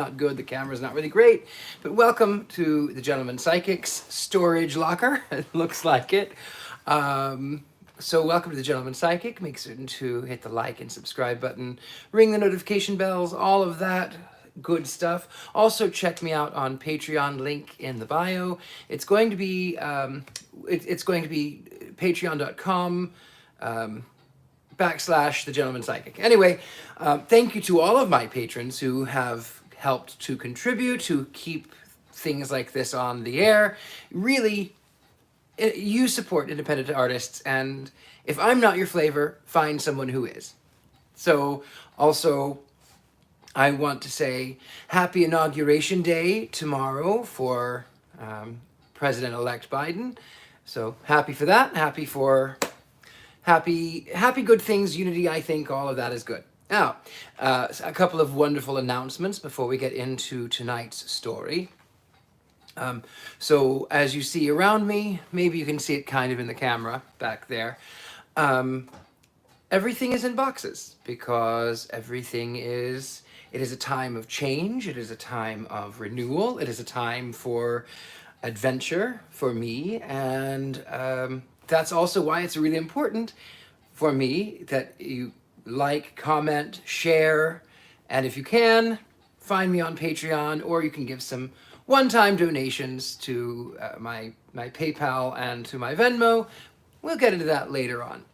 not good, the camera's not really great, but welcome to the Gentleman Psychic's storage locker. It looks like it. So welcome to the Gentleman Psychic. Make certain to hit the like and subscribe button, ring the notification bells, all of that good stuff. Also check me out on Patreon, link in the bio. It's going to be it's going to be patreon.com / the Gentleman Psychic. Anyway, thank you to all of my patrons who have helped to contribute to keep things like this on the air. Really, you support independent artists, and if I'm not your flavor, find someone who is. So, also, I want to say happy Inauguration Day tomorrow for President-elect Biden. So happy for that. Happy good things, unity, I think all of that is good. Now, a couple of wonderful announcements before we get into tonight's story. So as you see around me, maybe you can see it kind of in the camera back there, everything is in boxes because it is a time of change, it is a time of renewal, it is a time for adventure for me, and that's also why it's really important for me that you like, comment, share, and if you can, find me on Patreon, or you can give some one-time donations to my PayPal and to my Venmo. We'll get into that later on.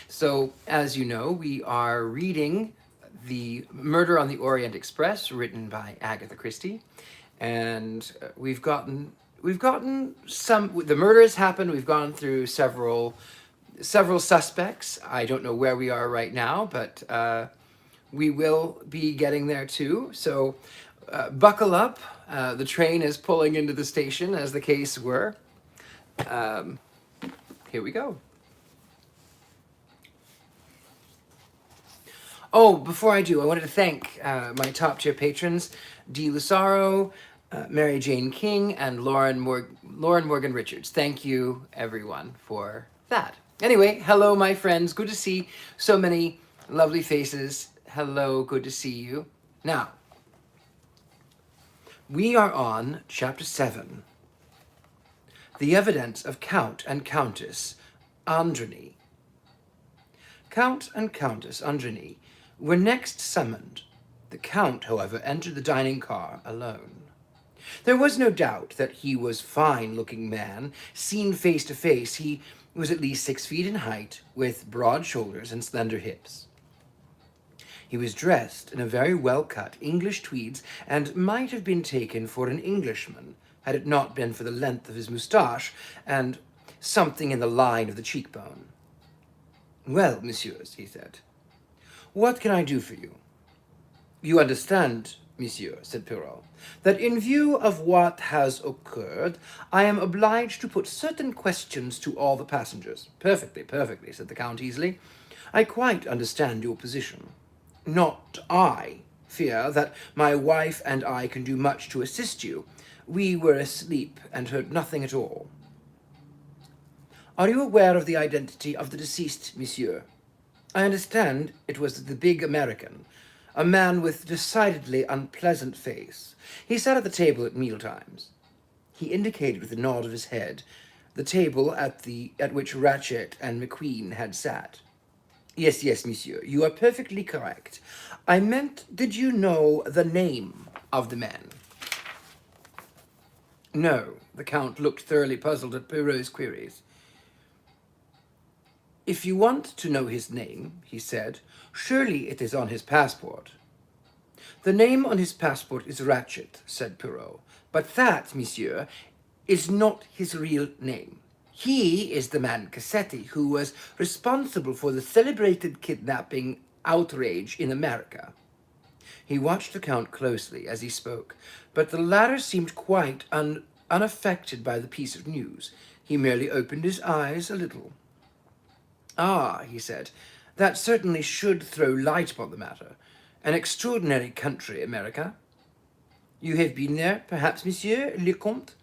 So, as you know, we are reading The Murder on the Orient Express, written by Agatha Christie, and we've gotten some. The murder has happened. We've gone through several suspects. I don't know where we are right now, but we will be getting there too. So buckle up. The train is pulling into the station, as the case were. Here we go. Oh, before I do, I wanted to thank my top tier patrons, Dee Lucaro, Mary Jane King, and Lauren Morgan Richards. Thank you, everyone, for that. Anyway, hello, my friends. Good to see so many lovely faces. Hello, good to see you. Now, we are on Chapter 7. The Evidence of Count and Countess Andrenis. Count and Countess Andrenis were next summoned. The Count, however, entered the dining car alone. There was no doubt that he was a fine-looking man. Seen face to face, he was at least 6 feet in height, with broad shoulders and slender hips. He was dressed in a very well-cut English tweeds and might have been taken for an Englishman had it not been for the length of his moustache and something in the line of the cheekbone. "Well, messieurs," he said, "what can I do for you?" "You understand, monsieur," said Perrault, "that in view of what has occurred, I am obliged to put certain questions to all the passengers." Perfectly, said the Count easily. "I quite understand your position. Not I fear that my wife and I can do much to assist you. We were asleep and heard nothing at all." "Are you aware of the identity of the deceased, monsieur?" "I understand it was the big American, a man with decidedly unpleasant face. He sat at the table at mealtimes." He indicated with a nod of his head the table at which Ratchet and McQueen had sat. Yes, monsieur, you are perfectly correct. I meant, did you know the name of the man?" No, the Count looked thoroughly puzzled at Perrault's queries. "If you want to know his name," he said, "surely it is on his passport." "The name on his passport is Ratchet," said Perrault, "but that, monsieur, is not his real name. He is the man Cassetti who was responsible for the celebrated kidnapping outrage in America." He watched the Count closely as he spoke, but the latter seemed quite unaffected by the piece of news. He merely opened his eyes a little. "Ah," he said, "that certainly should throw light upon the matter. An extraordinary country, America." "You have been there, perhaps, monsieur le comte?"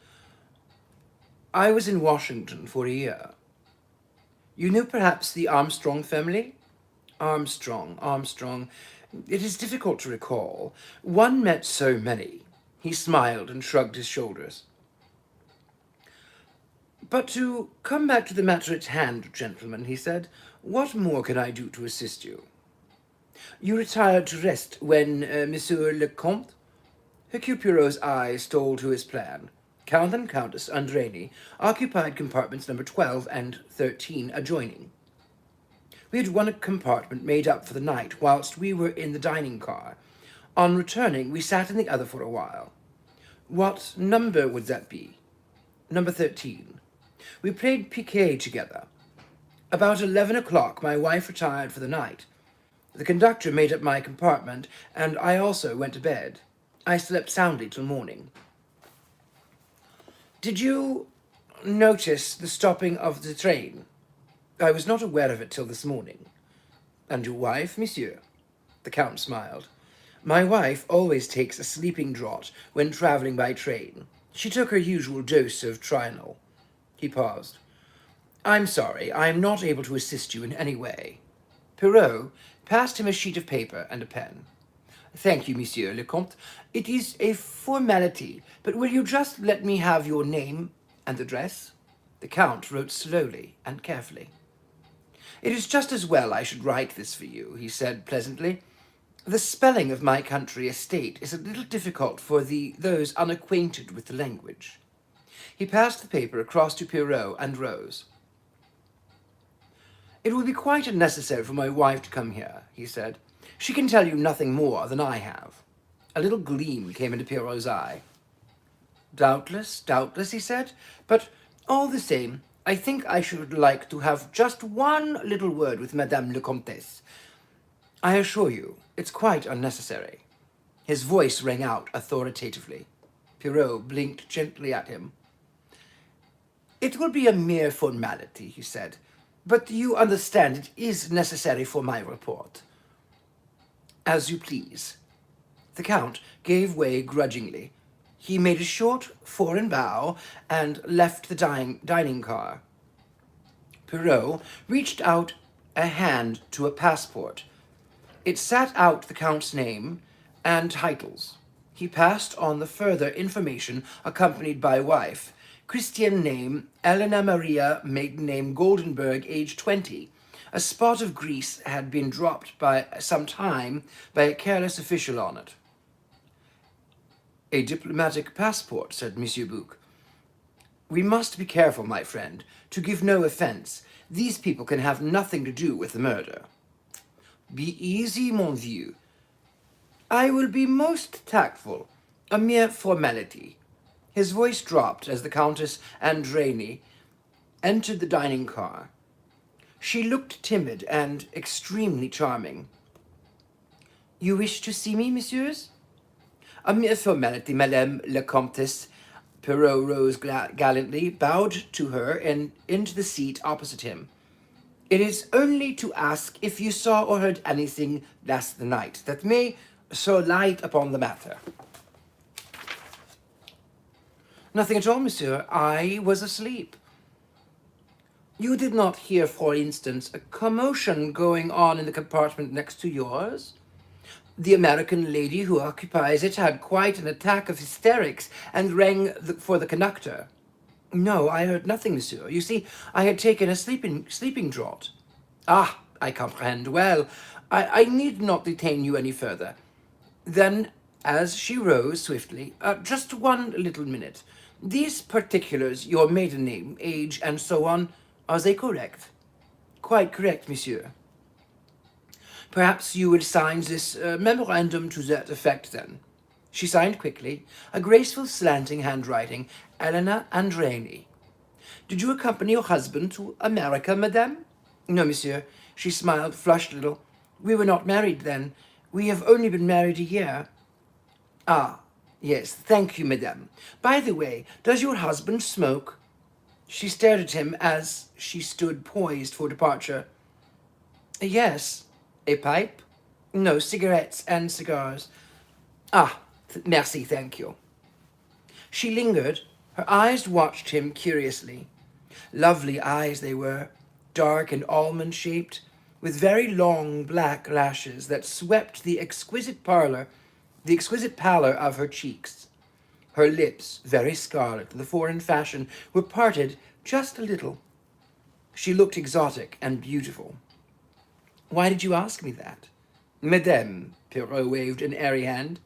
"I was in Washington for a year." "You know perhaps the Armstrong family?" Armstrong. It is difficult to recall. One met so many. He smiled and shrugged his shoulders. But to come back to the matter at hand, gentlemen, he said, what more can I do to assist you? You retired to rest when Monsieur le Comte? Hercule Poirot's eye stole to his plan. Count and Countess Andreni occupied compartments number 12 and 13 adjoining. We had one compartment made up for the night whilst we were in the dining car. On returning, we sat in the other for a while. What number would that be? Number 13. We played piquet together. About 11 o'clock, my wife retired for the night. The conductor made up my compartment, and I also went to bed. I slept soundly till morning. Did you notice the stopping of the train? I was not aware of it till this morning. And your wife, monsieur? The Count smiled. My wife always takes a sleeping draught when travelling by train. She took her usual dose of Trinol. He paused. I'm sorry, I am not able to assist you in any way. Poirot passed him a sheet of paper and a pen. Thank you, Monsieur le Comte. It is a formality, but will you just let me have your name and address? The Count wrote slowly and carefully. It is just as well I should write this for you, he said pleasantly. The spelling of my country estate is a little difficult for those unacquainted with the language. He passed the paper across to Poirot and rose. It will be quite unnecessary for my wife to come here, he said. She can tell you nothing more than I have. A little gleam came into Poirot's eye. Doubtless, he said, but all the same, I think I should like to have just one little word with Madame la Comtesse. I assure you, it's quite unnecessary. His voice rang out authoritatively. Poirot blinked gently at him. It will be a mere formality, he said, but you understand it is necessary for my report. As you please. The Count gave way grudgingly. He made a short foreign bow and left the dining car. Poirot reached out a hand to a passport. It sat out the Count's name and titles. He passed on the further information accompanied by wife. Christian name, Elena Maria, maiden name Goldenberg, age 20. A spot of grease had been dropped by some time by a careless official on it. A diplomatic passport, said Monsieur Bouc. We must be careful, my friend, to give no offence. These people can have nothing to do with the murder. Be easy, mon vieux. I will be most tactful. A mere formality. His voice dropped as the Countess Andreni entered the dining car. She looked timid and extremely charming. You wish to see me, messieurs? A mere formality, Madame la Comtesse. Poirot rose gallantly, bowed to her, and into the seat opposite him. It is only to ask if you saw or heard anything last night that may throw light upon the matter. Nothing at all, monsieur. I was asleep. You did not hear, for instance, a commotion going on in the compartment next to yours? The American lady who occupies it had quite an attack of hysterics and rang for the conductor. No, I heard nothing, monsieur. You see, I had taken a sleeping draught. Ah, I comprehend. Well, I need not detain you any further. Then, as she rose swiftly, just one little minute. These particulars, your maiden name, age, and so on, are they correct? Quite correct, monsieur. Perhaps you will sign this memorandum to that effect, then. She signed quickly, a graceful slanting handwriting, Elena Andreni. Did you accompany your husband to America, madame? No, monsieur. She smiled, flushed a little. We were not married then. We have only been married a year. Ah, yes, thank you, madame. By the way, does your husband smoke? She stared at him as she stood poised for departure. Yes. A pipe? No, cigarettes and cigars. Ah, merci, thank you. She lingered. Her eyes watched him curiously. Lovely eyes they were, dark and almond-shaped, with very long black lashes that swept the exquisite pallor of her cheeks. Her lips, very scarlet, the foreign fashion, were parted just a little. She looked exotic and beautiful. Why did you ask me that? Madame, Perrault waved an airy hand.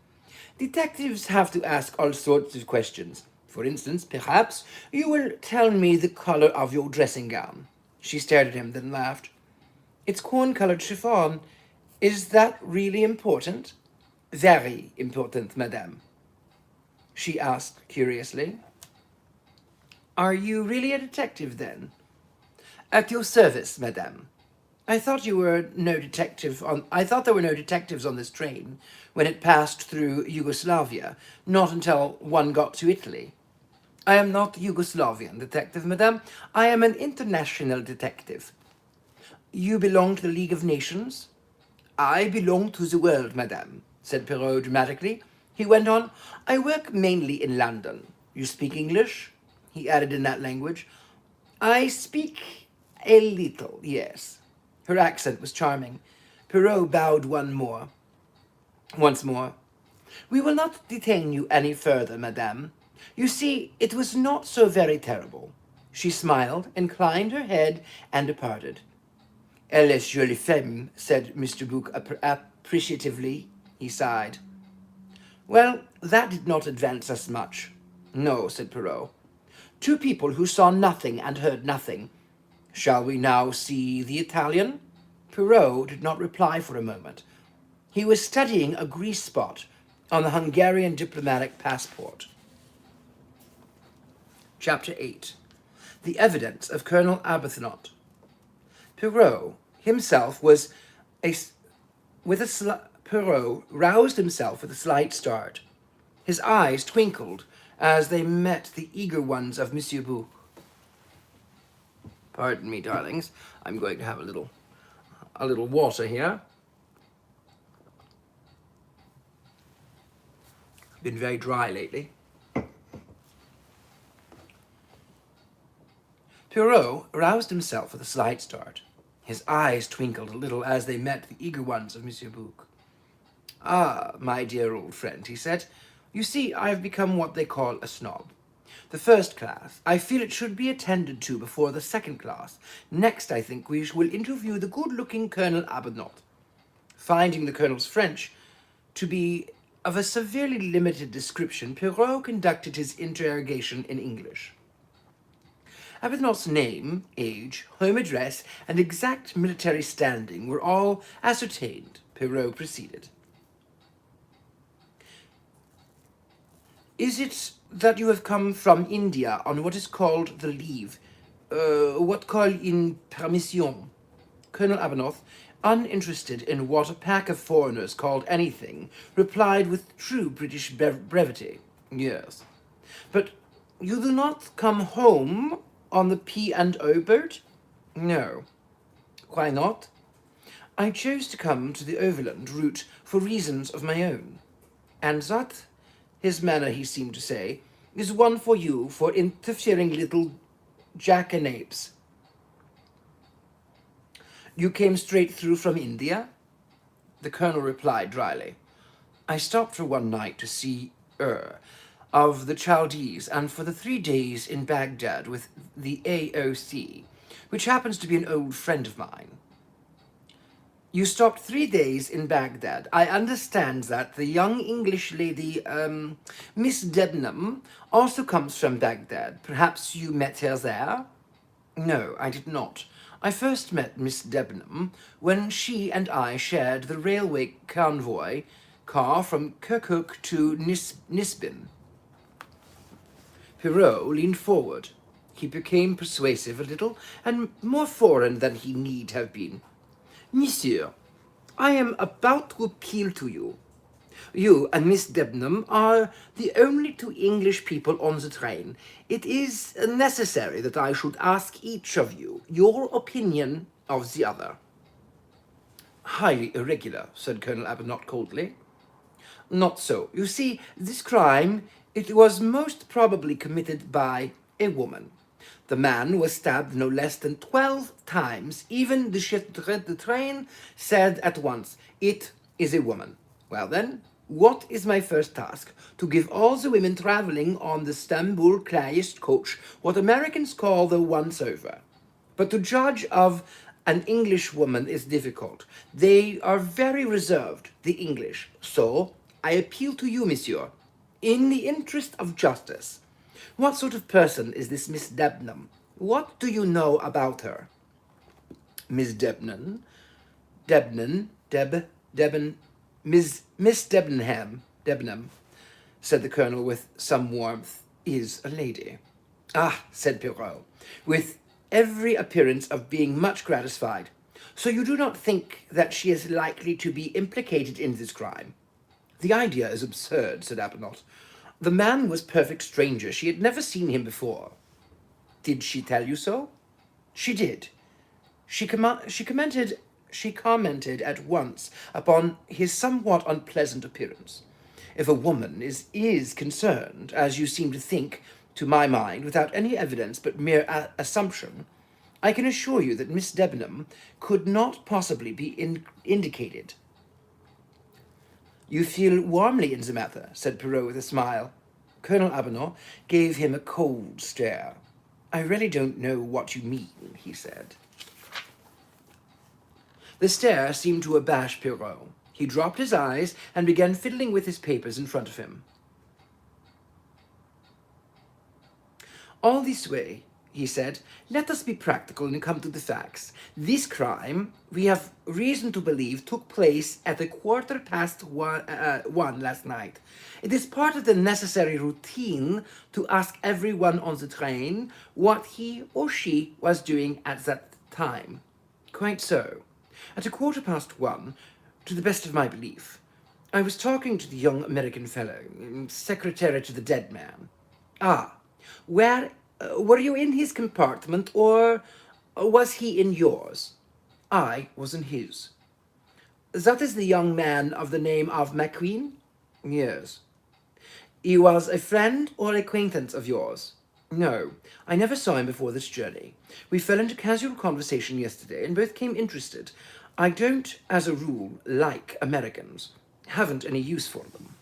Detectives have to ask all sorts of questions. For instance, perhaps you will tell me the color of your dressing gown. She stared at him, then laughed. It's corn-colored chiffon. Is that really important? Very important, madame. She asked curiously. Are you really a detective, then? At your service, madame. I thought there were no detectives on this train when it passed through Yugoslavia, not until one got to Italy. I am not Yugoslavian detective, madame. I am an international detective. You belong to the League of Nations? I belong to the world, madame, said Perrault dramatically. He went on, I work mainly in London. You speak English? He added in that language. I speak a little, yes. Her accent was charming. Perrault bowed once more. We will not detain you any further, madame. You see, it was not so very terrible. She smiled, inclined her head, and departed. Elle est jolie femme, said Mr. Bouc appreciatively. He sighed. Well, that did not advance us much. No, said Perrault. Two people who saw nothing and heard nothing. Shall we now see the Italian? Perrault did not reply for a moment. He was studying a grease spot on the Hungarian diplomatic passport. Chapter 8. The Evidence of Colonel Arbuthnot. Perrault himself Perrault roused himself with a slight start. His eyes twinkled as they met the eager ones of Monsieur Bouc. Pardon me, darlings. I'm going to have a little water here. Been very dry lately. Perrault roused himself with a slight start. His eyes twinkled a little as they met the eager ones of Monsieur Bouc. Ah, my dear old friend, he said, you see, I have become what they call a snob. The first class, I feel it should be attended to before the second class. Next, I think we will interview the good-looking Colonel Arbuthnot. Finding the Colonel's French to be of a severely limited description, Perrault conducted his interrogation in English. Arbuthnot's name, age, home address, and exact military standing were all ascertained. Perrault proceeded. Is it that you have come from India on what is called the leave? What call in permission? Colonel Arbuthnot, uninterested in what a pack of foreigners called anything, replied with true British brevity. Yes. But you do not come home on the P&O boat? No. Why not? I chose to come to the overland route for reasons of my own. And that, his manner, he seemed to say, is one for you for interfering little jackanapes. You came straight through from India? The colonel replied dryly. I stopped for one night to see of the Chaldees, and for the 3 days in Baghdad with the AOC, which happens to be an old friend of mine. You stopped 3 days in Baghdad. I understand that the young English lady, Miss Debenham, also comes from Baghdad. Perhaps you met her there? No, I did not. I first met Miss Debenham when she and I shared the railway convoy car from Kirkuk to Nisbin. Perrault leaned forward. He became persuasive a little, and more foreign than he need have been. Monsieur, I am about to appeal to you. You and Miss Debenham are the only two English people on the train. It is necessary that I should ask each of you your opinion of the other. Highly irregular, said Colonel Arbuthnot coldly. Not so. You see, this crime, it was most probably committed by a woman. The man was stabbed no less than 12 times. Even the chef de train said at once, "It is a woman." Well then, what is my first task? To give all the women traveling on the Stamboul Clariest coach what Americans call the once-over. But to judge of an English woman is difficult. They are very reserved, the English. So I appeal to you, monsieur, in the interest of justice. What sort of person is this Miss Debenham? What do you know about her? Miss Debenham, Miss Debenham, said the colonel with some warmth, is a lady. Ah, said Poirot, with every appearance of being much gratified. So you do not think that she is likely to be implicated in this crime? The idea is absurd, said Arbuthnot. The man was perfect stranger. She had never seen him before. Did she tell you so? She did. She commented at once upon his somewhat unpleasant appearance. If a woman is concerned, as you seem to think, to my mind, without any evidence but mere assumption, I can assure you that Miss Debenham could not possibly be indicated. You feel warmly in the matter, said Poirot with a smile. Colonel Arbuthnot gave him a cold stare. I really don't know what you mean, he said. The stare seemed to abash Poirot. He dropped his eyes and began fiddling with his papers in front of him. All this way, he said, let us be practical and come to the facts. This crime, we have reason to believe, took place at 1:15 last night. It is part of the necessary routine to ask everyone on the train what he or she was doing at that time. Quite so. At 1:15, to the best of my belief, I was talking to the young American fellow, secretary to the dead man. Ah, were you in his compartment, or was he in yours? I was in his. That is the young man of the name of McQueen? Yes. He was a friend or acquaintance of yours? No, I never saw him before this journey. We fell into casual conversation yesterday and both came interested. I don't, as a rule, like Americans. Haven't any use for them.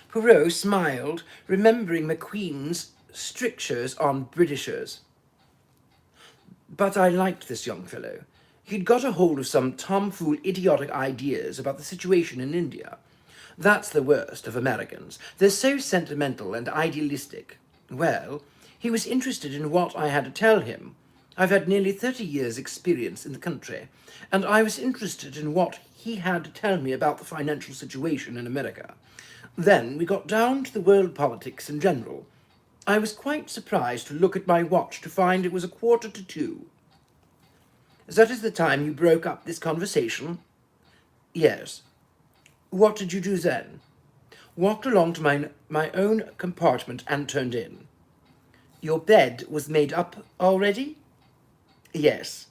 Poirot smiled, remembering McQueen's strictures on Britishers. But I liked this young fellow. He'd got a hold of some tomfool idiotic ideas about the situation in India. That's the worst of Americans. They're so sentimental and idealistic. Well, he was interested in what I had to tell him. I've had nearly 30 years' experience in the country, and I was interested in what he had to tell me about the financial situation in America. Then we got down to the world politics in general. I was quite surprised to look at my watch to find it was 1:45. That is the time you broke up this conversation? Yes. What did you do then? Walked along to my own compartment and turned in. Your bed was made up already? Yes.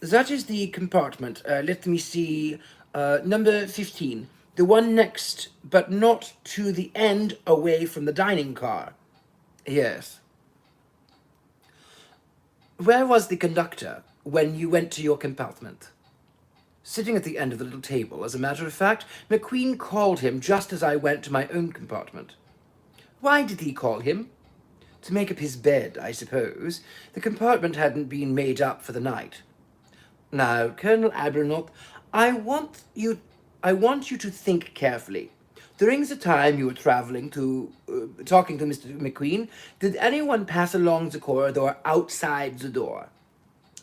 That is the compartment, let me see, number 15, the one next, but not to the end away from the dining car. Yes. Where was the conductor when you went to your compartment? Sitting at the end of the little table, as a matter of fact. McQueen called him just as I went to my own compartment. Why did he call him? To make up his bed, I suppose. The compartment hadn't been made up for the night. Now, Colonel Arbuthnot, I want you to think carefully. During the time you were talking to Mr. McQueen, did anyone pass along the corridor outside the door?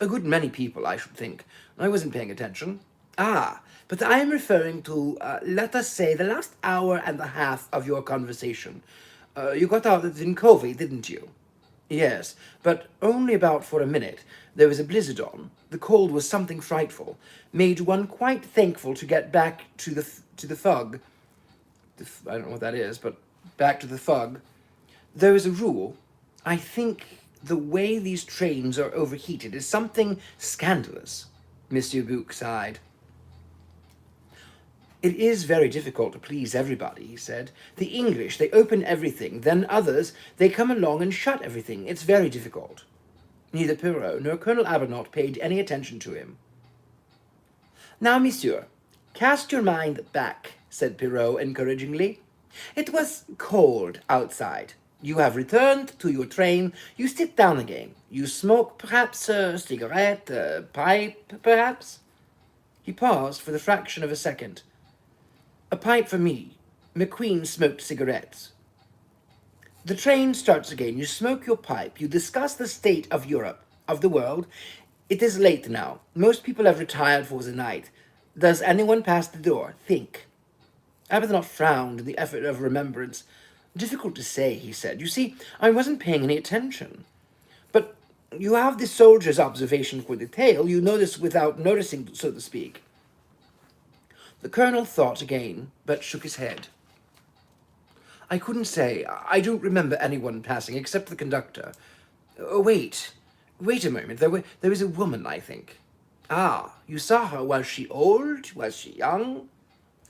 A good many people, I should think. I wasn't paying attention. Ah, but I am referring to, let us say, the last hour and a half of your conversation. You got out at Vinkovy, didn't you? Yes, but only about for a minute. There was a blizzard on. The cold was something frightful. Made one quite thankful to get back to the fog. I don't know what that is, but back to the fog. There is a rule. I think the way these trains are overheated is something scandalous. Monsieur Bouc sighed. It is very difficult to please everybody, he said. The English, they open everything, then others, they come along and shut everything. It's very difficult. Neither Perrault nor Colonel Arbuthnot paid any attention to him. Now, monsieur, cast your mind back, said Perrault encouragingly. It was cold outside. You have returned to your train. You sit down again. You smoke, perhaps, a cigarette, a pipe, perhaps? He paused for the fraction of a second. A pipe for me. McQueen smoked cigarettes. The train starts again. You smoke your pipe. You discuss the state of Europe, of the world. It is late now. Most people have retired for the night. Does anyone pass the door? Think. Arbuthnot frowned in the effort of remembrance. Difficult to say, he said. You see, I wasn't paying any attention. But you have the soldier's observation for detail. You notice without noticing, so to speak. The colonel thought again, but shook his head. I couldn't say. I don't remember anyone passing, except the conductor. Oh, wait a moment. There was a woman, I think. Ah, you saw her. Was she old? Was she young?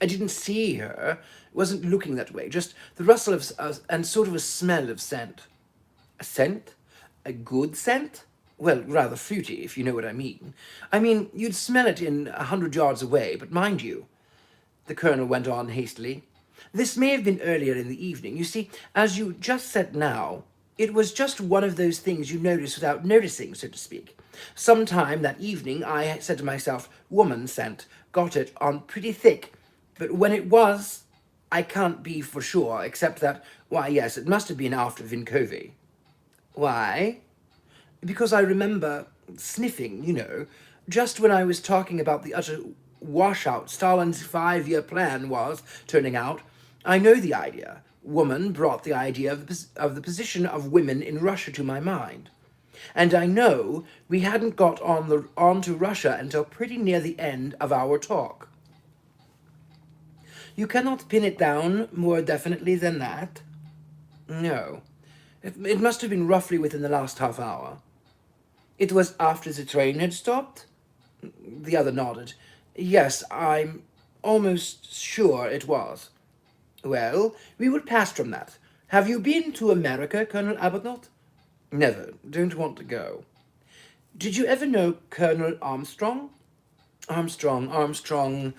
I didn't see her. Wasn't looking that way. Just the rustle of and sort of a smell of scent. A scent? A good scent? Well, rather fruity, if you know what I mean. I mean, you'd smell it 100 yards away, but mind you, the colonel went on hastily, this may have been earlier in the evening. You see, as you just said now, it was just one of those things you notice without noticing, so to speak. Sometime that evening I said to myself, woman scent, got it on pretty thick. But when it was, I can't be for sure, except that, why, yes, it must have been after Vinkovy. Why? Because I remember sniffing, you know, just when I was talking about the utter washout Stalin's 5-year plan was turning out. I know the idea. Woman brought the idea of the position of women in Russia to my mind. And I know we hadn't got on to Russia until pretty near the end of our talk. You cannot pin it down more definitely than that? No. It must have been roughly within the last half hour. It was after the train had stopped? The other nodded. Yes, I'm almost sure it was. Well, we will pass from that. Have you been to America, Colonel Arbuthnot? Never. Don't want to go. Did you ever know Colonel Armstrong? Armstrong.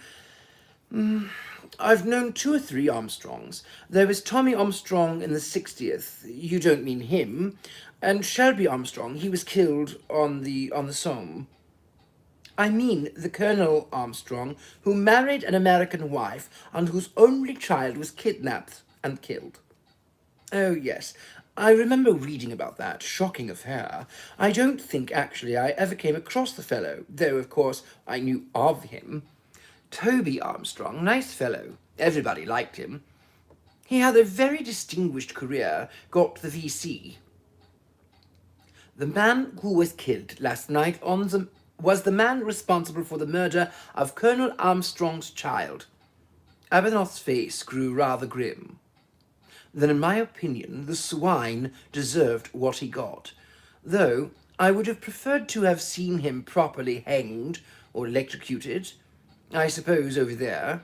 I've known 2 or 3 Armstrongs. There was Tommy Armstrong in the 60th. You don't mean him. And Shelby Armstrong. He was killed on the Somme. I mean the Colonel Armstrong who married an American wife and whose only child was kidnapped and killed. Oh, yes. I remember reading about that. Shocking affair. I don't think, actually, I ever came across the fellow, though, of course, I knew of him. Toby Armstrong, nice fellow. Everybody liked him. He had a very distinguished career, got the V.C. The man who was killed last night was the man responsible for the murder of Colonel Armstrong's child. Arbuthnot's face grew rather grim. Then, in my opinion, the swine deserved what he got, though I would have preferred to have seen him properly hanged or electrocuted, I suppose over there.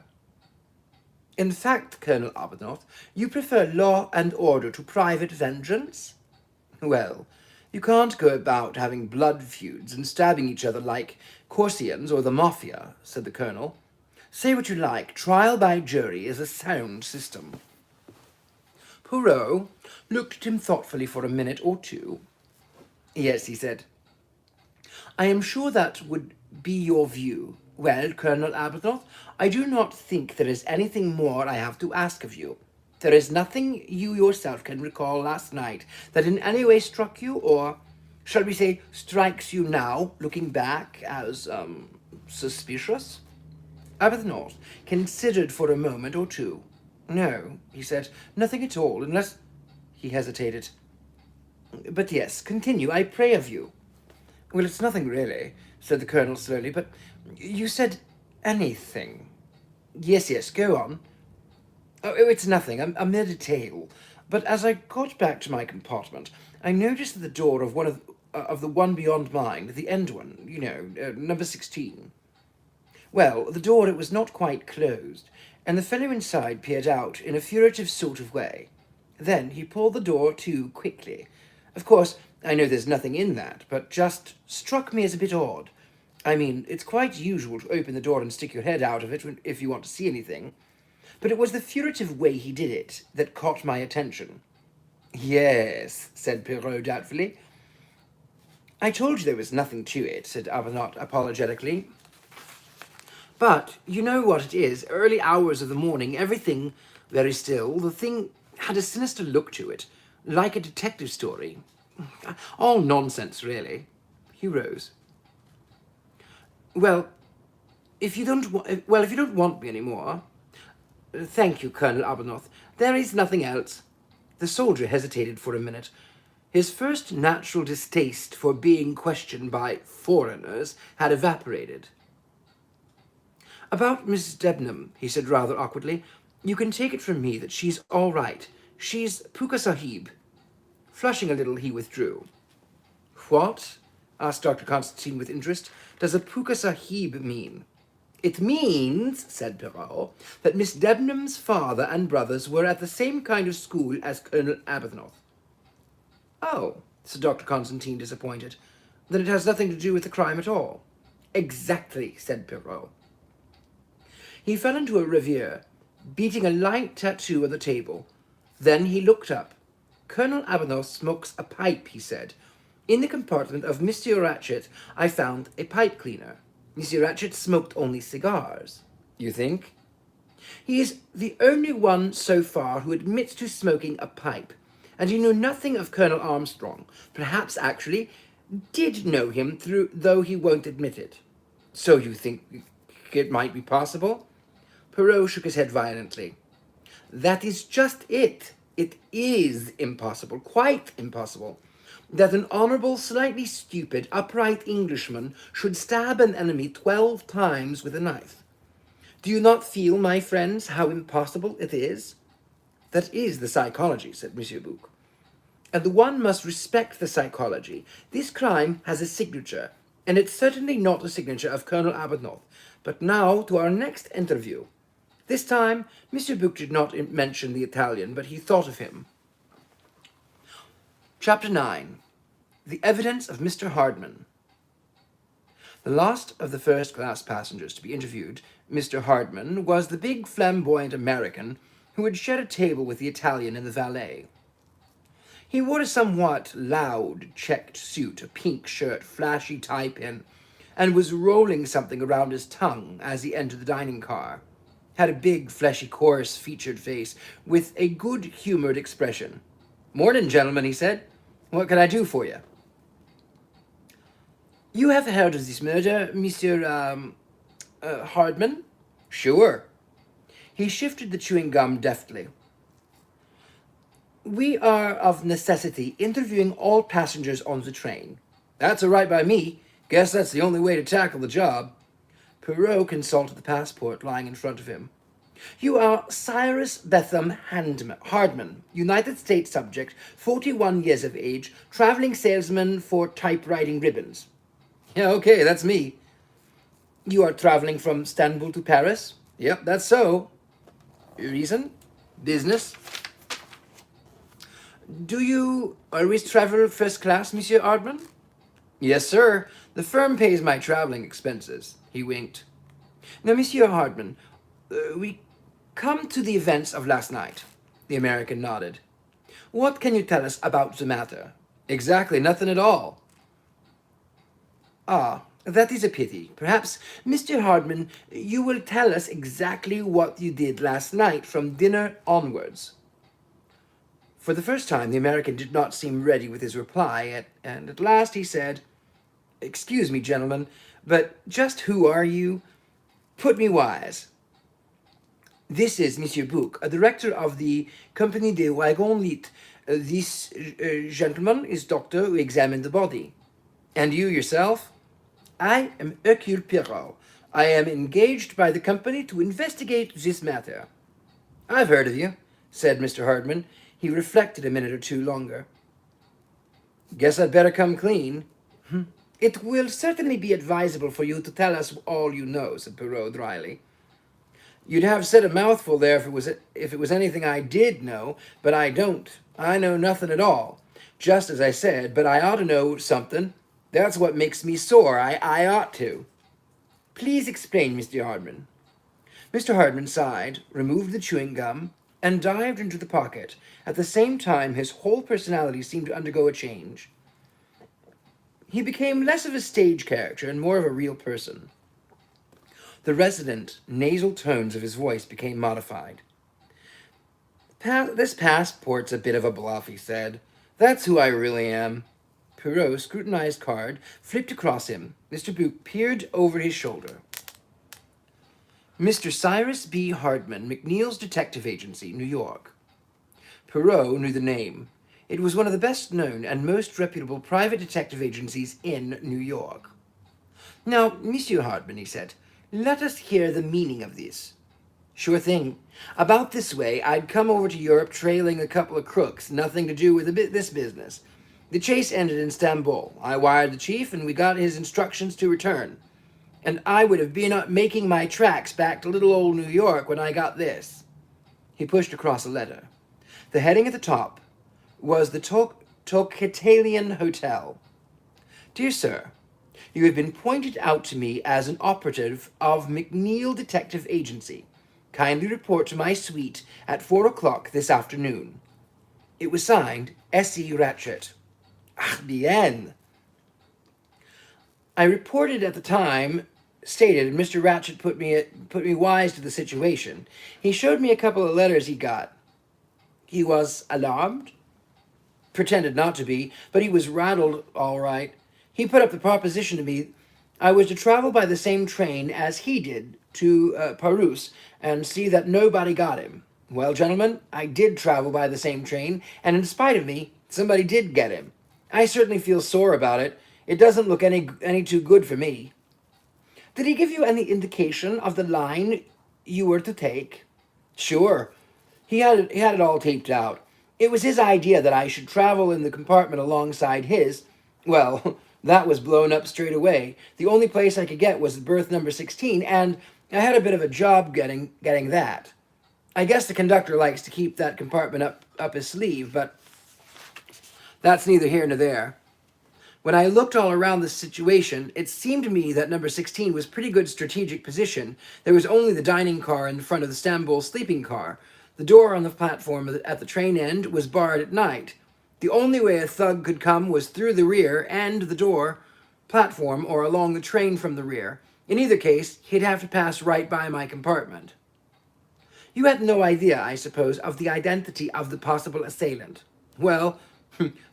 In fact, Colonel Arbuthnot, you prefer law and order to private vengeance? Well, you can't go about having blood feuds and stabbing each other like Corsians or the Mafia, said the colonel. Say what you like, trial by jury is a sound system. Perrault looked at him thoughtfully for a minute or two. Yes, he said. I am sure that would be your view. Well, Colonel Arbuthnot, I do not think there is anything more I have to ask of you. There is nothing you yourself can recall last night that in any way struck you, or, shall we say, strikes you now, looking back, as, suspicious? Arbuthnot considered for a moment or two. No, he said, nothing at all, unless... He hesitated. But yes, continue, I pray of you. Well, it's nothing really, said the colonel slowly, but you said anything. Yes, go on. Oh, it's nothing, a mere detail. But as I got back to my compartment, I noticed that the door of the one beyond mine, the end one, you know, number 16. Well, the door, it was not quite closed. and the fellow inside peered out in a furtive sort of way. Then he pulled the door to quickly. Of course, I know there's nothing in that, but just struck me as a bit odd. I mean, it's quite usual to open the door and stick your head out of it if you want to see anything. But it was the furtive way he did it that caught my attention. Yes, said Perrault doubtfully. I told you there was nothing to it, said Arbuthnot apologetically. But you know what it is, early hours of the morning, everything very still. The thing had a sinister look to it, like a detective story. All nonsense, really. He rose. Well, if you don't want me any more, thank you, Colonel Arbuthnot. There is nothing else. The soldier hesitated for a minute. His first natural distaste for being questioned by foreigners had evaporated. About Mrs. Debenham, he said rather awkwardly, you can take it from me that she's all right. She's Pukka Sahib. Flushing a little, he withdrew. What? Asked Dr. Constantine with interest. Does a Pukka Sahib mean? It means, said Perrault, that Miss Debenham's father and brothers were at the same kind of school as Colonel Arbuthnot. Oh, said Dr. Constantine, disappointed. Then it has nothing to do with the crime at all. Exactly, said Perrault. He fell into a reverie, beating a light tattoo on the table. Then he looked up. Colonel Arbuthnot smokes a pipe, he said. In the compartment of Monsieur Ratchet, I found a pipe cleaner. Monsieur Ratchet smoked only cigars. You think? He is the only one so far who admits to smoking a pipe, and he knew nothing of Colonel Armstrong, perhaps actually did know him, though he won't admit it. So you think it might be possible? Perrault shook his head violently. That is just it. It is impossible, quite impossible, that an honourable, slightly stupid, upright Englishman should stab an enemy 12 times with a knife. Do you not feel, my friends, how impossible it is? That is the psychology, said Monsieur Bouc. And the one must respect the psychology. This crime has a signature, and it's certainly not the signature of Colonel Arbuthnot. But now to our next interview. This time, Monsieur Bouc did not mention the Italian, but he thought of him. Chapter 9. The Evidence of Mr. Hardman. The last of the first-class passengers to be interviewed, Mr. Hardman, was the big flamboyant American who had shared a table with the Italian and the valet. He wore a somewhat loud checked suit, a pink shirt, flashy tie-pin, and was rolling something around his tongue as he entered the dining car. Had a big, fleshy, coarse, featured face with a good-humored expression. Morning, gentlemen, he said. What can I do for you? You have heard of this murder, Monsieur, Hardman? Sure. He shifted the chewing gum deftly. We are, of necessity, interviewing all passengers on the train. That's all right by me. Guess that's the only way to tackle the job. Perrault consulted the passport lying in front of him. You are Cyrus Betham Hardman, United States subject, 41 years of age, traveling salesman for typewriting ribbons. Yeah, okay, that's me. You are traveling from Istanbul to Paris? Yep, that's so. Reason? Business? Do you always travel first class, Monsieur Hardman? Yes, sir. The firm pays my traveling expenses. He winked. Now, Monsieur Hardman, we come to the events of last night. The American nodded. What can you tell us about the matter? Exactly nothing at all. Ah, that is a pity. Perhaps, Mr. Hardman, you will tell us exactly what you did last night from dinner onwards. For the first time, the American did not seem ready with his reply, and at last he said, Excuse me, gentlemen, but just who are you? Put me wise. This is Monsieur Bouc, a director of the Compagnie des Wagons Lit. This gentleman is doctor who examined the body. And you yourself? I am Hercule Poirot. I am engaged by the company to investigate this matter. I've heard of you, said Mr. Hardman. He reflected a minute or two longer. Guess I'd better come clean. It will certainly be advisable for you to tell us all you know, said Perrault dryly. You'd have said a mouthful there if it was anything I did know, but I don't. I know nothing at all. Just as I said, but I ought to know something. That's what makes me sore. I ought to. Please explain, Mr. Hardman. Mr. Hardman sighed, removed the chewing gum, and dived into the pocket. At the same time, his whole personality seemed to undergo a change. He became less of a stage character and more of a real person. The resonant, nasal tones of his voice became modified. This passport's a bit of a bluff, he said. That's who I really am. Perrault scrutinized card, flipped across him. Mr. Bouc peered over his shoulder. Mr. Cyrus B. Hardman, McNeil's Detective Agency, New York. Perrault knew the name. It was one of the best known and most reputable private detective agencies in New York. Now, Monsieur Hardman, he said, let us hear the meaning of this. Sure thing. About this way, I'd come over to Europe trailing a couple of crooks, nothing to do with this business. The chase ended in Istanbul. I wired the chief, and we got his instructions to return. And I would have been making my tracks back to little old New York when I got this. He pushed across a letter. The heading at the top was the Toketalian Hotel. Dear Sir, you have been pointed out to me as an operative of McNeil Detective Agency. Kindly report to my suite at 4 o'clock this afternoon. It was signed S.E. Ratchet. Ah, bien. I reported at the time, stated, and Mr. Ratchet put me wise to the situation. He showed me a couple of letters he got. He was alarmed? Pretended not to be, but he was rattled all right. He put up the proposition to me. I was to travel by the same train as he did to Paris and see that nobody got him. Well, gentlemen, I did travel by the same train, and in spite of me, somebody did get him. I certainly feel sore about it. It doesn't look any too good for me. Did he give you any indication of the line you were to take? Sure. He had it all taped out. It was his idea that I should travel in the compartment alongside his. Well, that was blown up straight away. The only place I could get was berth number 16, and I had a bit of a job getting that. I guess the conductor likes to keep that compartment up his sleeve, but that's neither here nor there. When I looked all around the situation, it seemed to me that number 16 was pretty good strategic position. There was only the dining car in front of the Istanbul sleeping car. The door on the platform at the train end was barred at night. The only way a thug could come was through the rear and the door platform or along the train from the rear. In either case, he'd have to pass right by my compartment. You had no idea, I suppose, of the identity of the possible assailant. Well,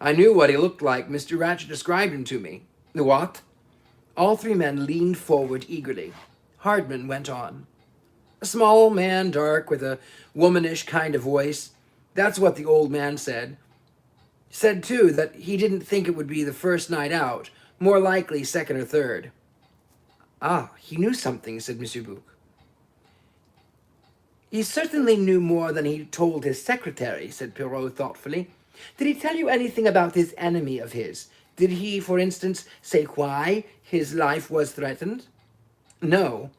I knew what he looked like. Mr. Ratchet described him to me. What? All three men leaned forward eagerly. Hardman went on. A small man, dark, with a womanish kind of voice. That's what the old man said. Said, too, that he didn't think it would be the first night out. More likely second or third. Ah, he knew something, said Monsieur Bouc. He certainly knew more than he told his secretary, said Perrault thoughtfully. Did he tell you anything about this enemy of his? Did he, for instance, say why his life was threatened? No.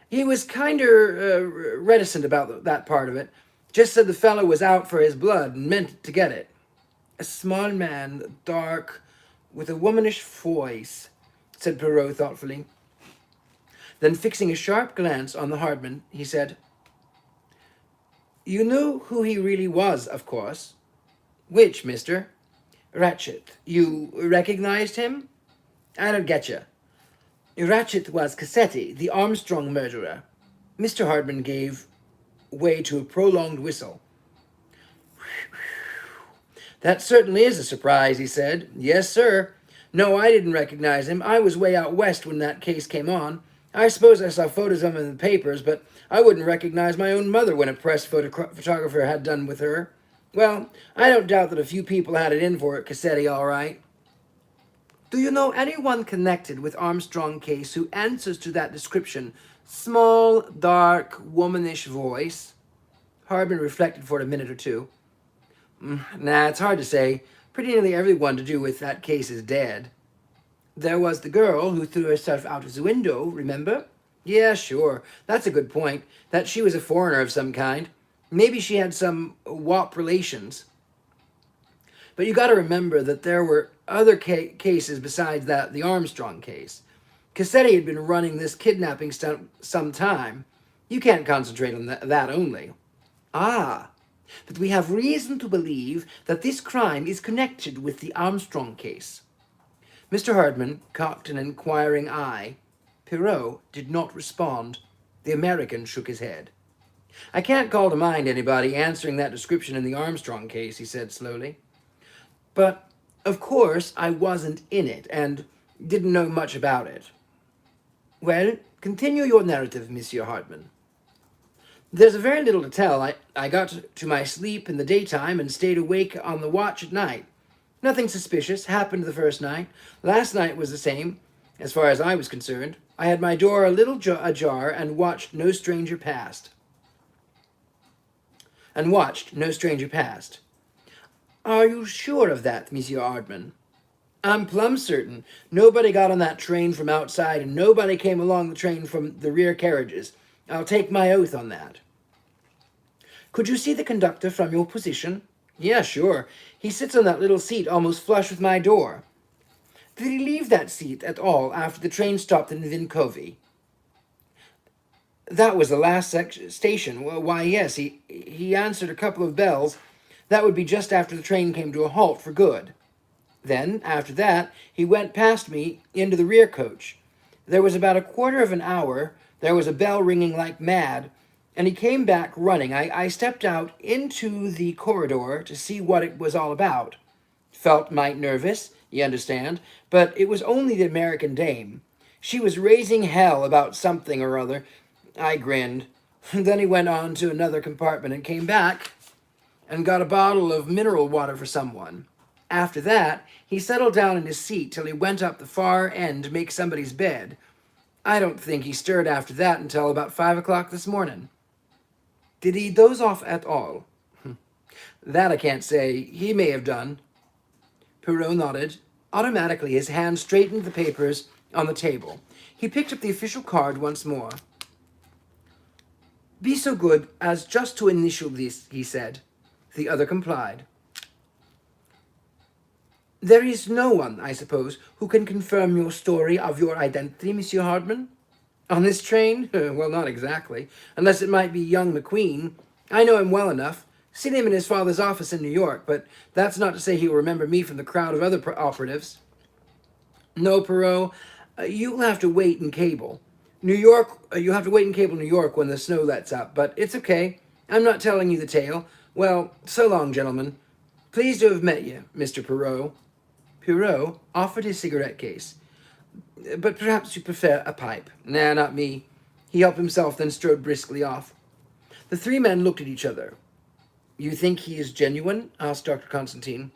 He was kinder reticent about that part of it. Just said the fellow was out for his blood and meant to get it. A small man, dark, with a womanish voice, said Perrault thoughtfully. Then fixing a sharp glance on the Hardman, he said, You knew who he really was, of course. Which, mister? Ratchet. You recognized him? I don't get you. Ratchet was Cassetti, the Armstrong murderer. Mr. Hardman gave way to a prolonged whistle. That certainly is a surprise, he said. Yes, sir. No, I didn't recognize him. I was way out west when that case came on. I suppose I saw photos of him in the papers, but I wouldn't recognize my own mother when a press photographer had done with her. Well, I don't doubt that a few people had it in for it, Cassetti, all right. Do you know anyone connected with Armstrong case who answers to that description? Small, dark, womanish voice. Hardman reflected for a minute or two. Nah, it's hard to say. Pretty nearly everyone to do with that case is dead. There was the girl who threw herself out of the window, remember? Yeah, sure. That's a good point. That she was a foreigner of some kind. Maybe she had some WAP relations. But you got to remember that there were other cases besides that, the Armstrong case. Cassetti had been running this kidnapping stunt some time. You can't concentrate on that only. Ah, but we have reason to believe that this crime is connected with the Armstrong case. Mr. Hardman cocked an inquiring eye. Perrault did not respond. The American shook his head. I can't call to mind anybody answering that description in the Armstrong case, he said slowly. But, of course, I wasn't in it and didn't know much about it. Well, continue your narrative, Monsieur Hardman. There's very little to tell. I got to my sleep in the daytime and stayed awake on the watch at night. Nothing suspicious happened the first night. Last night was the same, as far as I was concerned. I had my door a little ajar and watched no stranger passed. Are you sure of that, Monsieur Hardman? I'm plumb certain. Nobody got on that train from outside, and nobody came along the train from the rear carriages. I'll take my oath on that. Could you see the conductor from your position? Yeah, sure. He sits on that little seat almost flush with my door. Did he leave that seat at all after the train stopped in Vinkovy? That was the last station. Well, why, yes, he answered a couple of bells. That would be just after the train came to a halt for good. Then, after that, he went past me into the rear coach. There was about a quarter of an hour. There was a bell ringing like mad, and he came back running. I stepped out into the corridor to see what it was all about. Felt might nervous, you understand, but it was only the American dame. She was raising hell about something or other. I grinned. Then he went on to another compartment and came back and got a bottle of mineral water for someone. After that, he settled down in his seat till he went up the far end to make somebody's bed. I don't think he stirred after that until about 5 o'clock this morning. Did he doze off at all? That I can't say. He may have done. Perrault nodded. Automatically, his hand straightened the papers on the table. He picked up the official card once more. Be so good as just to initial this, he said. The other complied. There is no one, I suppose, who can confirm your story of your identity, Monsieur Hardman? On this train? Well, not exactly. Unless it might be young McQueen. I know him well enough. Seen him in his father's office in New York, but that's not to say he'll remember me from the crowd of other operatives. No, Perrault, you'll have to wait in cable. New York, you'll have to wait in cable New York when the snow lets up, but it's okay. I'm not telling you the tale. Well, so long, gentlemen. Pleased to have met you, Mr. Perrault. Perrault offered his cigarette case. But perhaps you prefer a pipe. Nah, not me. He helped himself, then strode briskly off. The three men looked at each other. You think he is genuine? Asked Dr. Constantine.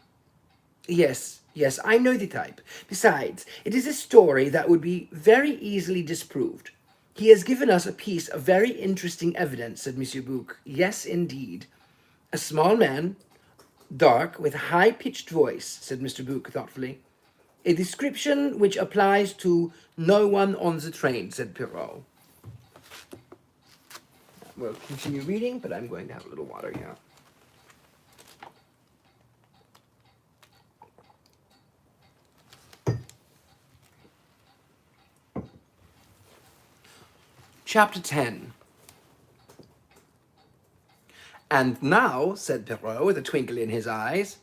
Yes, I know the type. Besides, it is a story that would be very easily disproved. He has given us a piece of very interesting evidence, said Monsieur Bouc. Yes, indeed. A small man, dark, with a high-pitched voice, said Mr. Bouc thoughtfully. A description which applies to no one on the train, said Perrault. We'll continue reading, but I'm going to have a little water here. Chapter 10. And now, said Perrault with a twinkle in his eyes,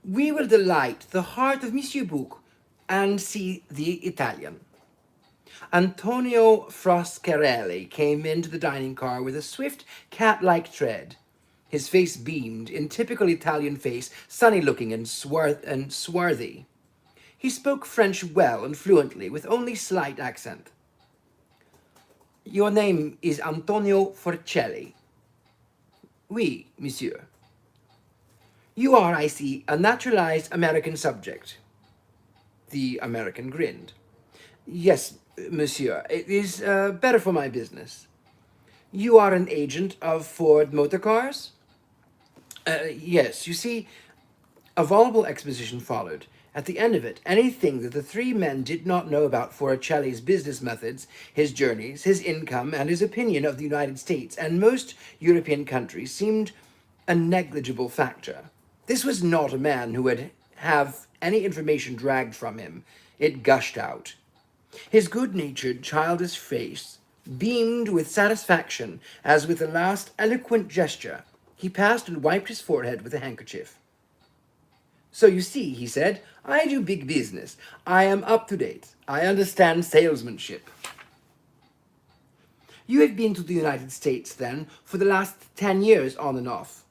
we will delight the heart of Monsieur Bouc and see the Italian. Antonio Frascarelli came into the dining car with a swift, cat-like tread. His face beamed, in typical Italian face, sunny-looking and swarthy. He spoke French well and fluently, with only slight accent. Your name is Antonio Forcelli. Oui, monsieur. You are, I see, a naturalized American subject. The American grinned. Yes, monsieur, it is better for my business. You are an agent of Ford Motor Cars? Yes, you see, A voluble exposition followed. At the end of it, anything that the three men did not know about Foricelli's business methods, his journeys, his income, and his opinion of the United States and most European countries seemed a negligible factor. This was not a man who would have any information dragged from him. It gushed out. His good-natured, childish face beamed with satisfaction as with a last eloquent gesture he passed and wiped his forehead with a handkerchief. "So you see," he said, "I do big business. I am up to date. I understand salesmanship." "You have been to the United States, then, for the last 10 years on and off?"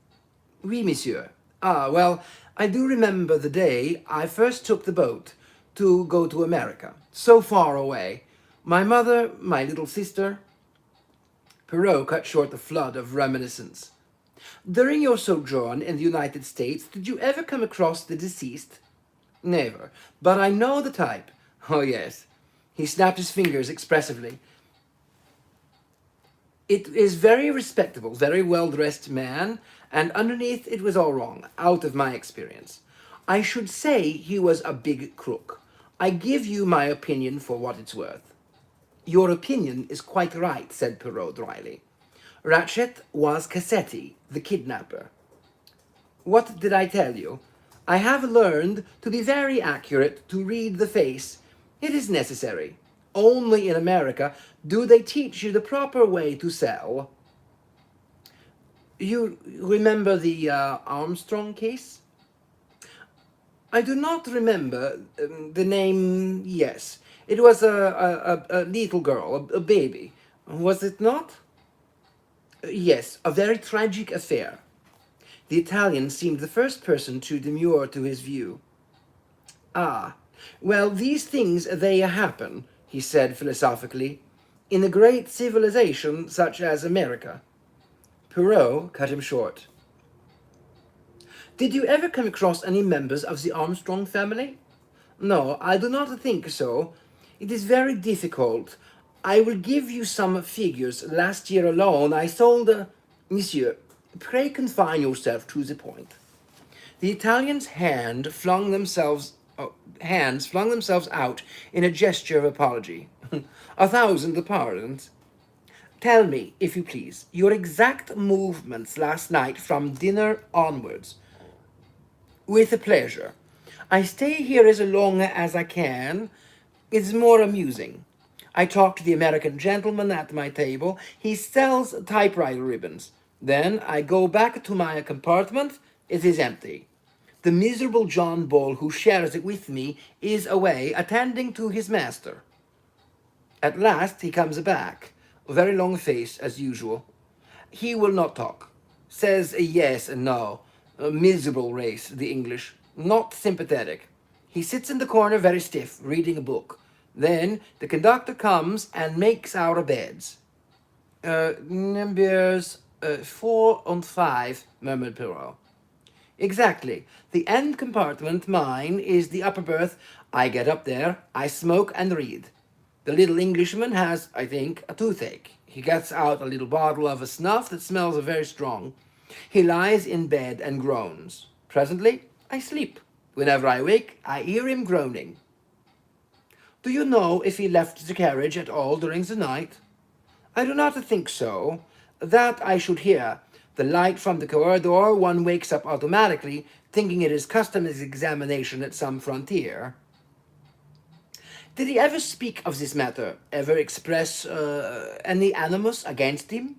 "Oui, monsieur." "Ah, well, I do remember the day I first took the boat to go to America. So far away. My mother, my little sister." Perrault cut short the flood of reminiscence. "During your sojourn in the United States, did you ever come across the deceased?" "Never. But I know the type." "Oh, yes." He snapped his fingers expressively. "It is very respectable, very well-dressed man, and underneath it was all wrong, out of my experience. I should say he was a big crook. I give you my opinion for what it's worth." "Your opinion is quite right," said Perrault dryly. "Ratchet was Cassetti, the kidnapper." "What did I tell you? I have learned to be very accurate, to read the face. It is necessary. Only in America do they teach you the proper way to sell." "You remember the Armstrong case?" "I do not remember the name. Yes, it was a little girl, a baby. Was it not?" "Yes, a very tragic affair." The Italian seemed the first person to demur to his view. "Ah, well, these things, they happen," he said philosophically, "in a great civilization such as America." Perrault cut him short. "Did you ever come across any members of the Armstrong family?" "No, I do not think so. It is very difficult. I will give you some figures. Last year alone I sold Monsieur, pray confine yourself to the point." The Italian's hands flung themselves out in a gesture of apology. "1,000 pardons. Tell me, if you please, your exact movements last night from dinner onwards." "With pleasure. I stay here as long as I can. It's more amusing. I talk to the American gentleman at my table. He sells typewriter ribbons. Then I go back to my compartment. It is empty. The miserable John Bull who shares it with me is away attending to his master. At last he comes back, a very long face as usual. He will not talk. Says yes and no. A miserable race, the English. Not sympathetic. He sits in the corner very stiff, reading a book. Then the conductor comes and makes our beds." Numbers 4 and 5, murmured Perrault. "Exactly. The end compartment, mine, is the upper berth. I get up there, I smoke and read. The little Englishman has, I think, a toothache. He gets out a little bottle of a snuff that smells very strong. He lies in bed and groans. Presently, I sleep. Whenever I wake, I hear him groaning." "Do you know if he left the carriage at all during the night?" "I do not think so. That I should hear. The light from the corridor, one wakes up automatically, thinking it is customs examination at some frontier." "Did he ever speak of this matter? Ever express any animus against him?"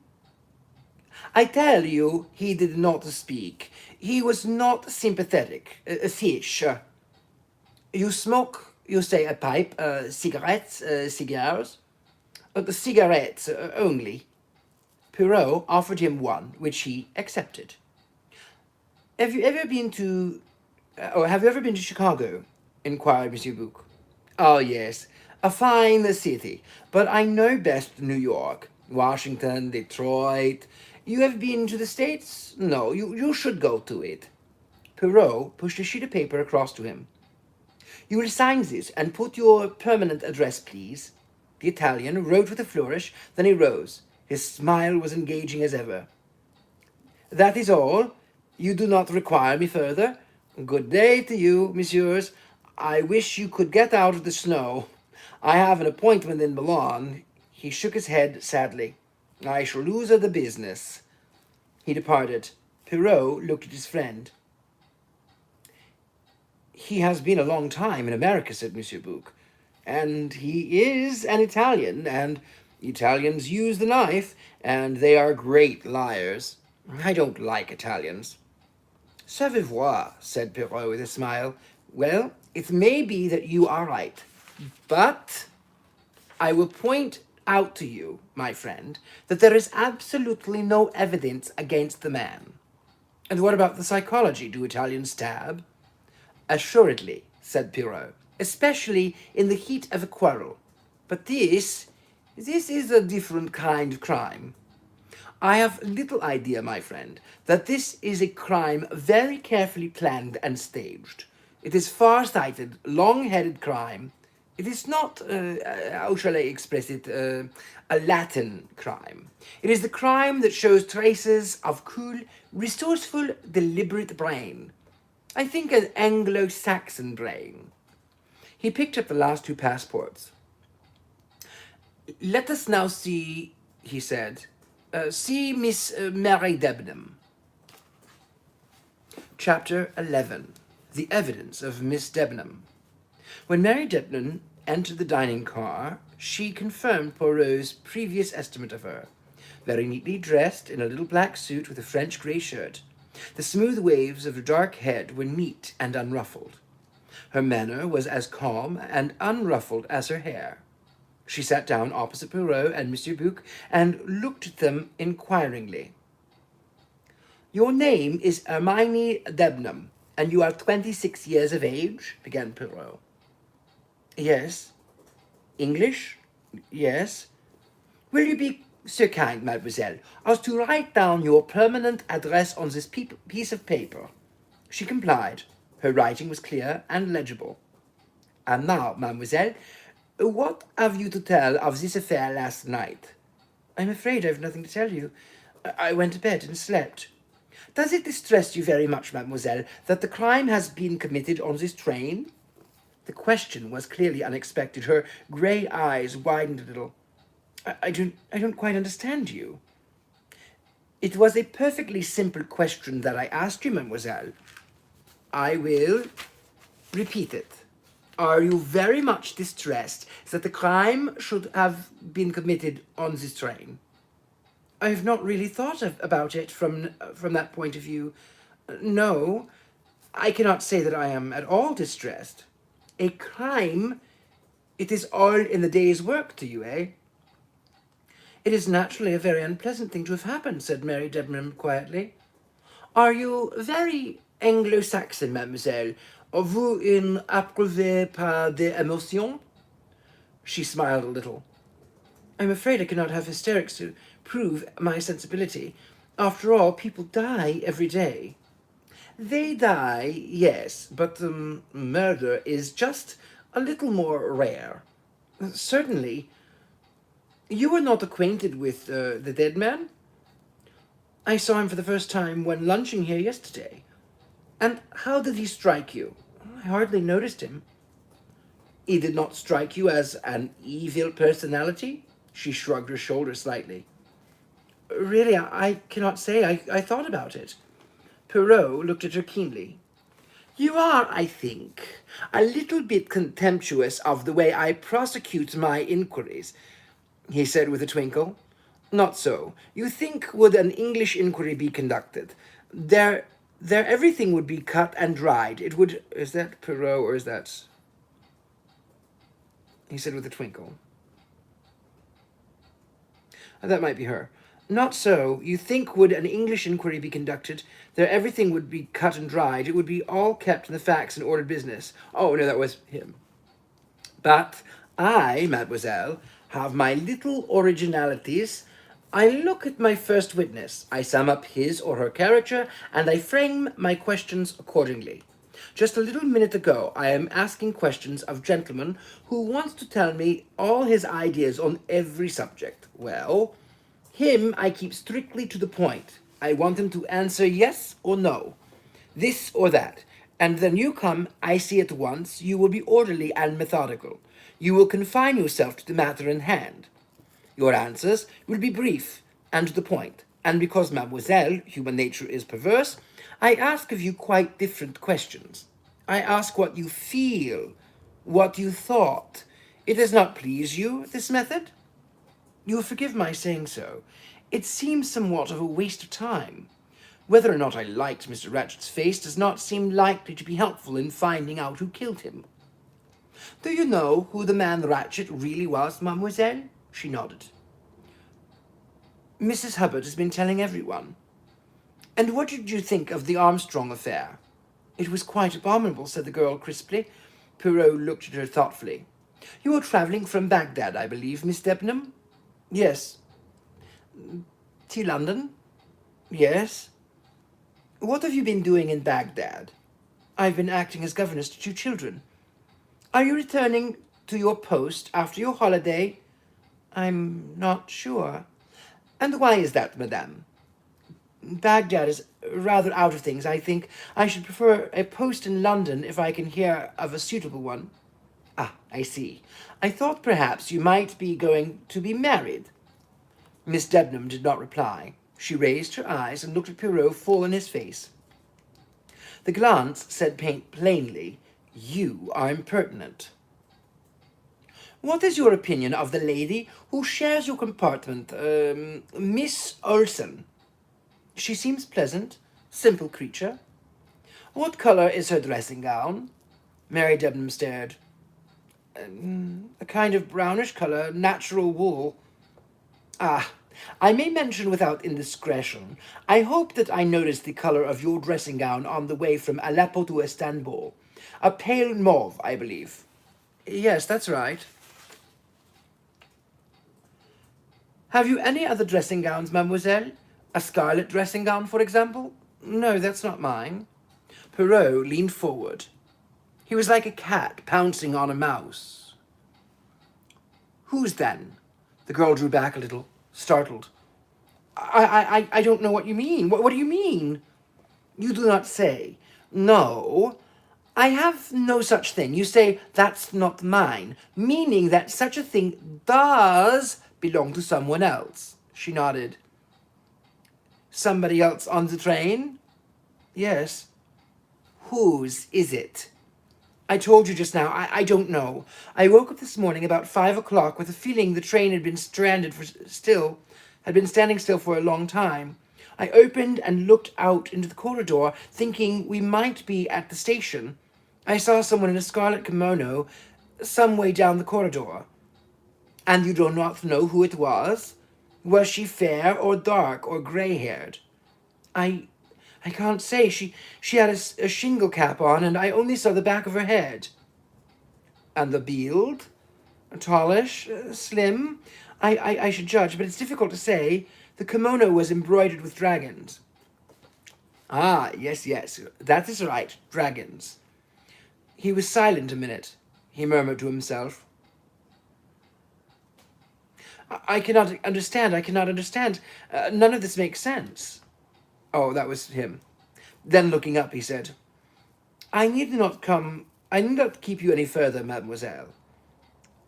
"I tell you, he did not speak. He was not sympathetic. Fish. You smoke, you say, a pipe, cigarettes, cigars?" "The cigarettes only." Perrault offered him one, which he accepted. Have you ever been to Chicago?" inquired Monsieur Bouc. "Oh, yes, a fine city, but I know best New York, Washington, Detroit. You have been to the States? No, you should go to it." Perrault pushed a sheet of paper across to him. "You will sign this and put your permanent address, please." The Italian wrote with a flourish, then he rose. His smile was engaging as ever. "That is all? You do not require me further? Good day to you, messieurs. I wish you could get out of the snow. I have an appointment in Milan. He shook his head sadly. I shall lose the business. He departed. Perrault looked at his friend. He has been a long time in America, said Monsieur Bouc. And he is an Italian, and Italians use the knife, and they are great liars. I don't like Italians. Savez-vous, said Perrault with a smile. Well, it may be that you are right, but I will point out to you, my friend, that there is absolutely no evidence against the man. And what about the psychology? Do Italians stab? Assuredly, said Perrault, especially in the heat of a quarrel. But this is a different kind of crime. I have little idea, my friend, that this is a crime very carefully planned and staged. It is far-sighted, long-headed crime. It is not, how shall I express it, a Latin crime. It is the crime that shows traces of cool, resourceful, deliberate brain. I think an Anglo-Saxon brain. He picked up the last two passports. Let us now see, he said, see Miss Mary Debenham. Chapter 11. The Evidence of Miss Debenham. When Mary Debenham entered the dining car, she confirmed Poirot's previous estimate of her. Very neatly dressed in a little black suit with a French grey shirt, the smooth waves of her dark head were neat and unruffled. Her manner was as calm and unruffled as her hair. She sat down opposite Poirot and Monsieur Bouc and looked at them inquiringly. Your name is Hermione Debenham, and you are 26 years of age, began Poirot. Yes. English? Yes. Will you be so kind, mademoiselle, as to write down your permanent address on this piece of paper? She complied. Her writing was clear and legible. And now, mademoiselle, what have you to tell of this affair last night? I'm afraid I've nothing to tell you. I went to bed and slept. Does it distress you very much, mademoiselle, that the crime has been committed on this train? The question was clearly unexpected. Her grey eyes widened a little. I don't quite understand you. It was a perfectly simple question that I asked you, mademoiselle. I will repeat it. Are you very much distressed that the crime should have been committed on this train? I have not really thought about it from that point of view. No, I cannot say that I am at all distressed. A crime, it is all in the day's work to you, eh? It is naturally a very unpleasant thing to have happened, said Mary Debenham quietly. Are you very Anglo-Saxon, mademoiselle? Vous ne approuvez pas des émotions? She smiled a little. I'm afraid I cannot have hysterics to prove my sensibility. After all, people die every day. They die, yes, but murder is just a little more rare. Certainly. You were not acquainted with the dead man? I saw him for the first time when lunching here yesterday. And how did he strike you? I hardly noticed him. He did not strike you as an evil personality? She shrugged her shoulders slightly. Really, I cannot say. I thought about it. Perrault looked at her keenly. You are, I think, a little bit contemptuous of the way I prosecute my inquiries, he said with a twinkle. Not so. You think would an English inquiry be conducted? There everything would be cut and dried. It would... Is that Perrault or is that... He said with a twinkle. That might be her. Not so. You think would an English inquiry be conducted, there everything would be cut and dried. It would be all kept in the facts and ordered business. Oh, no, that was him. But I, mademoiselle, have my little originalities. I look at my first witness, I sum up his or her character, and I frame my questions accordingly. Just a little minute ago, I am asking questions of gentleman who wants to tell me all his ideas on every subject. Well, him I keep strictly to the point. I want him to answer yes or no, this or that. And then you come, I see at once, you will be orderly and methodical. You will confine yourself to the matter in hand. Your answers will be brief and to the point. And because, mademoiselle, human nature is perverse, I ask of you quite different questions. I ask what you feel, what you thought. It does not please you, this method? You will forgive my saying so. It seems somewhat of a waste of time. Whether or not I liked Mr. Ratchet's face does not seem likely to be helpful in finding out who killed him. Do you know who the man Ratchet really was, mademoiselle? She nodded. Mrs. Hubbard has been telling everyone. And what did you think of the Armstrong affair? It was quite abominable, said the girl crisply. Poirot looked at her thoughtfully. You were travelling from Baghdad, I believe, Miss Debenham? Yes. To London? Yes. What have you been doing in Baghdad? I've been acting as governess to 2 children. Are you returning to your post after your holiday? I'm not sure. And why is that, madame? Baghdad is rather out of things, I think. I should prefer a post in London if I can hear of a suitable one. Ah, I see. I thought perhaps you might be going to be married. Miss Debenham did not reply. She raised her eyes and looked at Poirot full in his face. The glance said plainly, You are impertinent. What is your opinion of the lady who shares your compartment, Miss Olsen? She seems pleasant, simple creature. What colour is her dressing gown? Mary Debenham stared. A kind of brownish colour, natural wool. Ah, I may mention without indiscretion, I hope that I noticed the colour of your dressing gown on the way from Aleppo to Istanbul. A pale mauve, I believe. Yes, that's right. Have you any other dressing gowns, mademoiselle? A scarlet dressing gown, for example? No, that's not mine. Poirot leaned forward. He was like a cat pouncing on a mouse. Whose then? The girl drew back a little, startled. I don't know what you mean. What do you mean? You do not say. No, I have no such thing. You say, that's not mine, meaning that such a thing does belong to someone else. She nodded. Somebody else on the train? Yes. Whose is it? I told you just now, I don't know. I woke up this morning about 5 o'clock with a feeling the train had been standing still for a long time. I opened and looked out into the corridor, thinking we might be at the station. I saw someone in a scarlet kimono some way down the corridor. And you do not know who it was? Was she fair or dark or grey-haired? I can't say. She had a shingle cap on, and I only saw the back of her head. And the build? Tallish, slim? I should judge, but it's difficult to say. The kimono was embroidered with dragons. Ah, yes, that is right, dragons. He was silent a minute. He murmured to himself. I cannot understand. None of this makes sense. Oh, that was him. Then looking up, he said, I need not keep you any further, mademoiselle.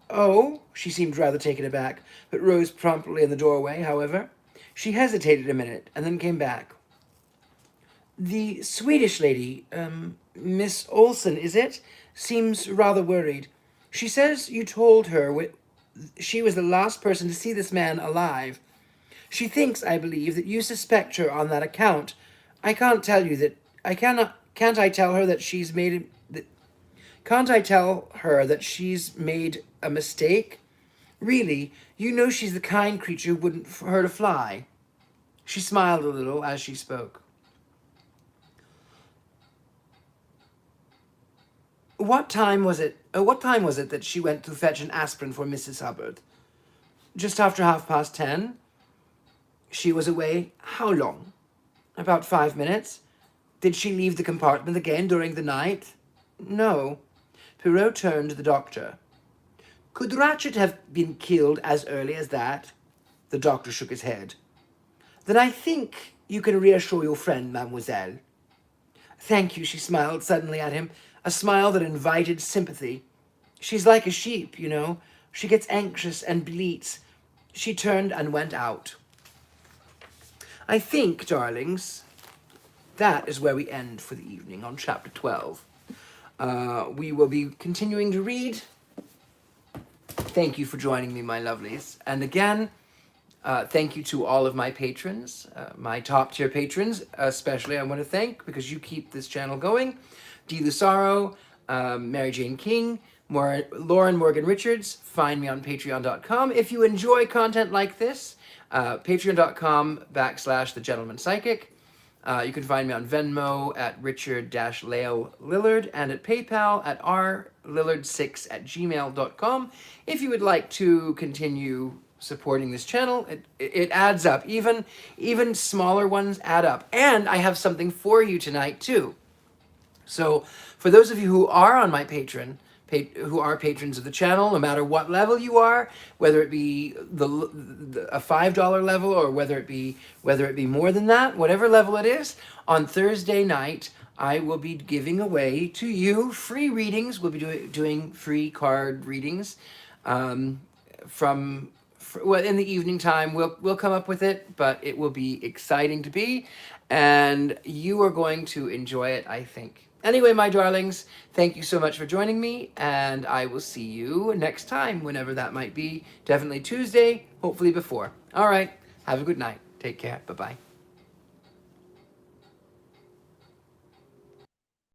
Oh, she seemed rather taken aback, but rose promptly in the doorway, however. She hesitated a minute, and then came back. The Swedish lady, Miss Olsen, is it? Seems rather worried. She says you told her she was the last person to see this man alive. She thinks, I believe, that you suspect her on that account. I can't tell you that. Can't I tell her that she's made a mistake? Really, you know she's the kind creature who wouldn't hurt a fly. She smiled a little as she spoke. What time was it that she went to fetch an aspirin for Mrs. Hubbard? Just after 10:30. She was away how long? About 5 minutes. Did she leave the compartment again during the night? No. Poirot turned to the doctor. Could Ratchet have been killed as early as that? The doctor shook his head. Then I think you can reassure your friend, mademoiselle. Thank you, she smiled suddenly at him, a smile that invited sympathy. She's like a sheep, you know. She gets anxious and bleats. She turned and went out. I think, darlings, that is where we end for the evening on chapter 12. We will be continuing to read. Thank you for joining me, my lovelies. And again, thank you to all of my patrons, my top tier patrons, especially I want to thank because you keep this channel going. Dee Lucaro, Mary Jane King, Lauren Morgan Richards. Find me on patreon.com. If you enjoy content like this, patreon.com/The Gentleman Psychic. You can find me on Venmo at Richard-Leo Lillard and at PayPal at rlillard6@gmail.com. If you would like to continue supporting this channel, it adds up. Even smaller ones add up. And I have something for you tonight too. So for those of you who are on my Patreon, who are patrons of the channel, no matter what level you are, whether it be a $5 level or whether it be more than that, whatever level it is, on Thursday night I will be giving away to you free readings. We'll be doing free card readings well, in the evening time. We'll come up with it, but it will be exciting to be, and you are going to enjoy it, I think. Anyway, my darlings, thank you so much for joining me, and I will see you next time, whenever that might be. Definitely Tuesday, hopefully before. All right, have a good night. Take care. Bye-bye.